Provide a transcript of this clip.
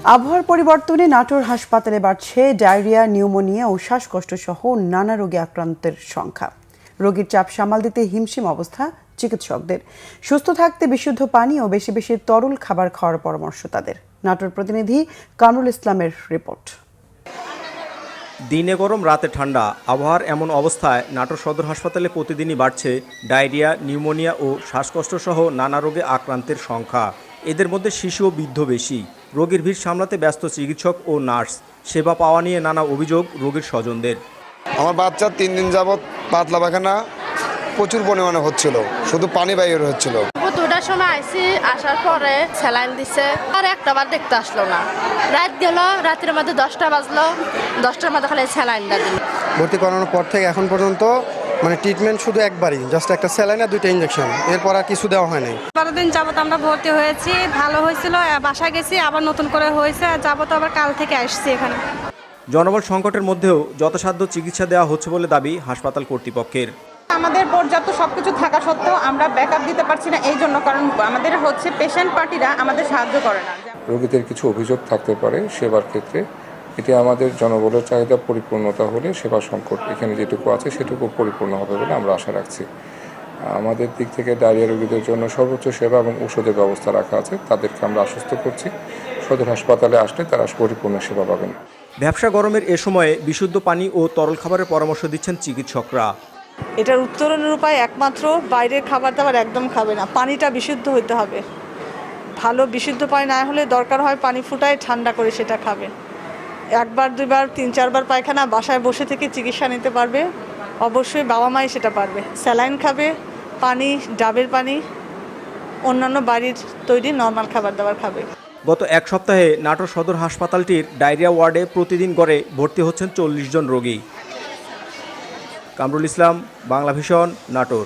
আবহাওয়ার পরিবর্তনে নাটোর হাসপাতালে বাড়ছে ডায়রিয়া, নিউমোনিয়া ও শ্বাসকষ্ট সহ নানা রোগে আক্রান্তের সংখ্যা। রোগীর চাপ সামাল দিতে হিমশিম অবস্থা চিকিৎসকদের। সুস্থ থাকতে বিশুদ্ধ পানি ও বেশি বেশি তরল খাবার খাওয়ার পরামর্শ তাদের। নাটোর প্রতিনিধি কামরুল ইসলামের রিপোর্ট। দিনে গরম রাতে ঠান্ডা আবহাওয়ার এমন অবস্থায় নাটোর সদর হাসপাতালে প্রতিদিনই বাড়ছে ডায়রিয়া, নিউমোনিয়া ও শ্বাসকষ্ট সহ নানা রোগে আক্রান্তের সংখ্যা। এদের মধ্যে শিশু ও বৃদ্ধ বেশি। রোগীর ভিড় সামলাতে ব্যস্ত চিকিৎসক ও নার্স। সেবা পাওয়া নিয়ে নানা অভিযোগ রোগীর স্বজনদের। আমার বাচ্চা 3 দিন যাবৎ পাতলা পায়খানা প্রচুর পরিমাণে হচ্ছিল, শুধু পানি বাইর হচ্ছিল। 2টার সময় আইসি, আসার পরে স্যালাইন দিছে, আর একটাবার দেখতে আসলো না। রাত গেল, রাতের মধ্যে 10টা বাজলো, 10টার মধ্যে খালি স্যালাইনটা দিল। ভর্তি করানোর পর থেকে এখন পর্যন্ত ট্রিটমেন্ট শুধু একবারই, জাস্ট একটা স্যালাইন আর 2টা ইঞ্জেকশন, এরপর আর কিছু দেওয়া হয় নাই। 12 দিন যাবত আমরা ভর্তি হয়েছি, ভালো হয়েছিল, বাসায় গেছি, আবার নতুন করে হয়েছে, যাবত আবার কাল থেকে আসছি এখানে। জনবল সংকটের মধ্যেও যথাসাধ্য চিকিৎসা দেওয়া হচ্ছে বলে দাবি হাসপাতাল কর্তৃপক্ষের। আমাদের পর্যাপ্ত সবকিছু থাকা সত্ত্বেও আমরা ব্যাকআপ দিতে পারছি না, এই জন্য কারণ আমাদের পেশেন্ট পার্টিরা আমাদের সাহায্য করে না। রোগীদের কিছু অভিযোগ থাকতে পারে সেবার ক্ষেত্রে, এটি আমাদের জনবলের চাহিদা পরিপূর্ণতা হলে সেবা সংকট এখানে যেটুকু আছে সেটুকু পরিপূর্ণ হবে বলে আমরা আশা রাখছি। আমাদের দিক থেকে ডায়রিয়া রোগীদের জন্য সর্বোচ্চ সেবা এবং ঔষধের ব্যবস্থা রাখা আছে, তাদেরকে আমরা আশ্বস্ত করছি সদর হাসপাতালে আসলে তারা পরিপূর্ণ সেবা পাবেন। ব্যবসা গরমের এ সময়ে বিশুদ্ধ পানি ও তরল খাবারের পরামর্শ দিচ্ছেন চিকিৎসকরা। এটার উত্তরণের উপায় একমাত্র বাইরের খাবার দাবার একদম খাবে না, পানিটা বিশুদ্ধ হতে হবে। ভালো বিশুদ্ধ পানি না হলে দরকার হয় পানি ফুটায় ঠান্ডা করে সেটা খাবে। 1বার 2বার 3-4বার পায়খানা বাসায় বসে থেকে চিকিৎসা নিতে পারবে, অবশ্যই বাবা মাই সেটা পারবে। স্যালাইন খাবে, পানি, ডাবের পানি, অন্যান্য বাড়ির তৈরি নর্মাল খাবার দাবার খাবে। গত এক সপ্তাহে নাটোর সদর হাসপাতালটির ডায়রিয়া ওয়ার্ডে প্রতিদিন গড়ে ভর্তি হচ্ছেন 40 জন রোগী। কামরুল ইসলাম, বাংলা ভিশন, নাটোর।